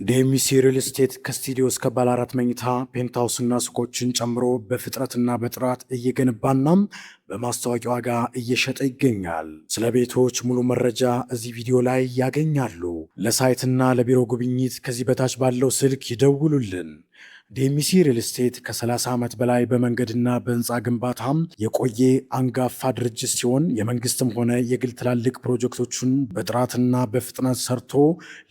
ዴሚሲ ሪል ስቴት ከስቱዲዮ እስከ ባለ 4 መኝታ ፔንትሃውስና ሱቆችን ጨምሮ በፍጥነትና በጥራት እየገነባናም በማስታወቂያ ዋጋ እየሸጠ ይገኛል። ስለ ቤቶች ሙሉ መረጃ እዚህ ቪዲዮ ላይ ያገኛሉ። ለሳይትና ለቢሮ ጉብኝት ከዚህ በታች ባለው ስልክ ይደውሉልን። ዴሚሲ ሪል ስቴት ከ30 ዓመት በላይ በመንገድና በህንፃ ግንባታም የቆየ አንጋፋ ድርጅት ሲሆን የመንግስትም ሆነ የግል ትላልቅ ፕሮጀክቶችን በጥራትና በፍጥነት ሰርቶ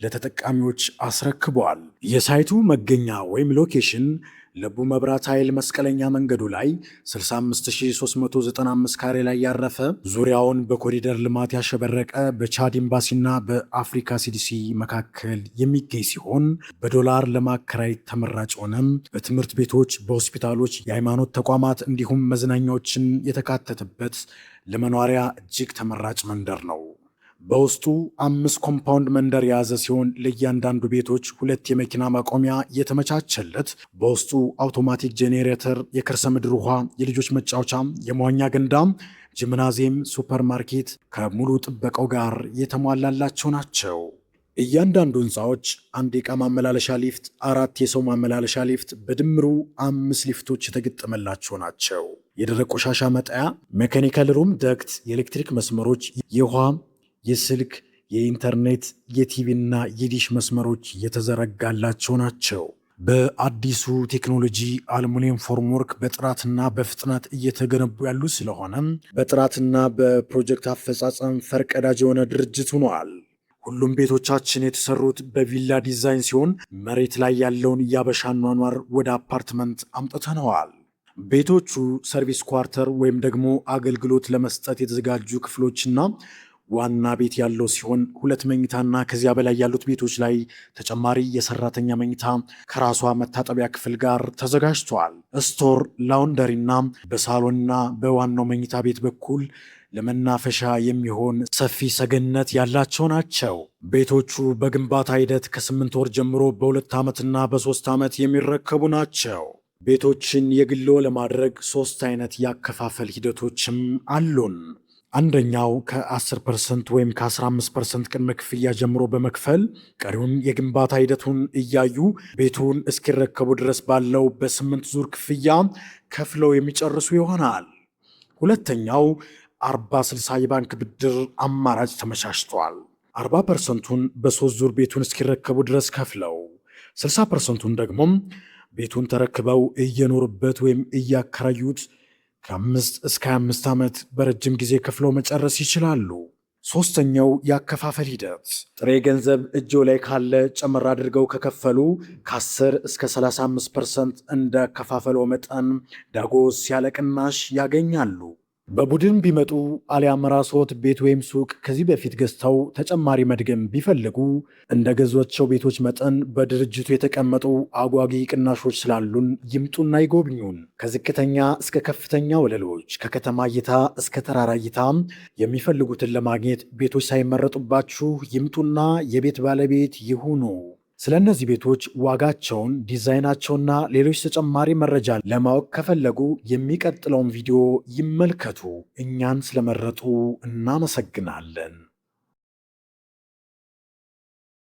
ለተጠቃሚዎች አስረክበዋል። የሳይቱ መገኛ ወይም ሎኬሽን ለቡ መብራት ኃይል መስቀለኛ መንገዱ ላይ 65395 ካሬ ላይ ያረፈ ዙሪያውን በኮሪደር ልማት ያሸበረቀ በቻድ ኤምባሲና በአፍሪካ ሲዲሲ መካከል የሚገኝ ሲሆን በዶላር ለማከራየት ተመራጭ ሆነም በትምህርት ቤቶች፣ በሆስፒታሎች፣ የሃይማኖት ተቋማት እንዲሁም መዝናኛዎችን የተካተተበት ለመኖሪያ እጅግ ተመራጭ መንደር ነው። በውስጡ 5 ኮምፓውንድ መንደር የያዘ ሲሆን ለእያንዳንዱ ቤቶች 2 የመኪና ማቆሚያ የተመቻቸለት፣ በውስጡ አውቶማቲክ ጄኔሬተር፣ የከርሰ ምድር ውሃ፣ የልጆች መጫወቻ፣ የመዋኛ ገንዳ፣ ጂምናዚየም፣ ሱፐርማርኬት ከሙሉ ጥበቃው ጋር የተሟላላቸው ናቸው። እያንዳንዱ ህንፃዎች 1 የዕቃ ማመላለሻ ሊፍት፣ 4 የሰው ማመላለሻ ሊፍት በድምሩ 5 ሊፍቶች የተገጠመላቸው ናቸው። የደረቅ ቆሻሻ መጣያ፣ ሜካኒካል ሩም ደክት፣ የኤሌክትሪክ መስመሮች፣ የውሃ፣ የስልክ፣ የኢንተርኔት፣ የቲቪ እና የዲሽ መስመሮች የተዘረጋላቸው ናቸው። በአዲሱ ቴክኖሎጂ አልሙኒየም ፎርምወርክ በጥራትና በፍጥነት እየተገነቡ ያሉ ስለሆነም በጥራትና በፕሮጀክት አፈጻጸም ፈርቀዳጅ የሆነ ድርጅት ሆኗል። ሁሉም ቤቶቻችን የተሰሩት በቪላ ዲዛይን ሲሆን መሬት ላይ ያለውን የአበሻ ኗኗር ወደ አፓርትመንት አምጥተነዋል። ቤቶቹ ሰርቪስ ኳርተር ወይም ደግሞ አገልግሎት ለመስጠት የተዘጋጁ ክፍሎችና ዋና ቤት ያለው ሲሆን 2 መኝታና ከዚያ በላይ ያሉት ቤቶች ላይ ተጨማሪ የሰራተኛ መኝታ ከራሷ መታጠቢያ ክፍል ጋር ተዘጋጅቷል። ስቶር፣ ላውንደሪና በሳሎንና በዋናው መኝታ ቤት በኩል ለመናፈሻ የሚሆን ሰፊ ሰገነት ያላቸው ናቸው። ቤቶቹ በግንባታ ሂደት ከ8 ወር ጀምሮ በ2 ዓመትና በ3 ዓመት የሚረከቡ ናቸው። ቤቶችን የግሎ ለማድረግ 3 አይነት ያከፋፈል ሂደቶችም አሉን። አንደኛው ከ10% ወይም ከ15% ቅድመ ክፍያ ጀምሮ በመክፈል ቀሪውን የግንባታ ሂደቱን እያዩ ቤቱን እስኪረከቡ ድረስ ባለው በ8 ዙር ክፍያ ከፍለው የሚጨርሱ ይሆናል። ሁለተኛው 40/60 የባንክ ብድር አማራጭ ተመቻችቷል። 40%ቱን በ3 ዙር ቤቱን እስኪረከቡ ድረስ ከፍለው 60%ቱን ደግሞ ቤቱን ተረክበው እየኖሩበት ወይም እያከራዩት ከ5 እስከ 25 ዓመት በረጅም ጊዜ ከፍለው መጨረስ ይችላሉ። ሶስተኛው የአከፋፈል ሂደት ጥሬ ገንዘብ እጆ ላይ ካለ ጨመር አድርገው ከከፈሉ ከ10 እስከ 35% እንደ አከፋፈለው መጠን ዳጎስ ያለ ቅናሽ ያገኛሉ። በቡድን ቢመጡ አሊያም ራስዎት ቤት ወይም ሱቅ ከዚህ በፊት ገዝተው ተጨማሪ መድገም ቢፈልጉ እንደ ገዟቸው ቤቶች መጠን በድርጅቱ የተቀመጡ አጓጊ ቅናሾች ስላሉን ይምጡና ይጎብኙን። ከዝቅተኛ እስከ ከፍተኛ ወለሎች፣ ከከተማ እይታ እስከ ተራራ እይታ የሚፈልጉትን ለማግኘት ቤቶች ሳይመረጡባችሁ ይምጡና የቤት ባለቤት ይሁኑ። ስለ እነዚህ ቤቶች ዋጋቸውን፣ ዲዛይናቸውና ሌሎች ተጨማሪ መረጃ ለማወቅ ከፈለጉ የሚቀጥለውን ቪዲዮ ይመልከቱ። እኛን ስለመረጡ እናመሰግናለን።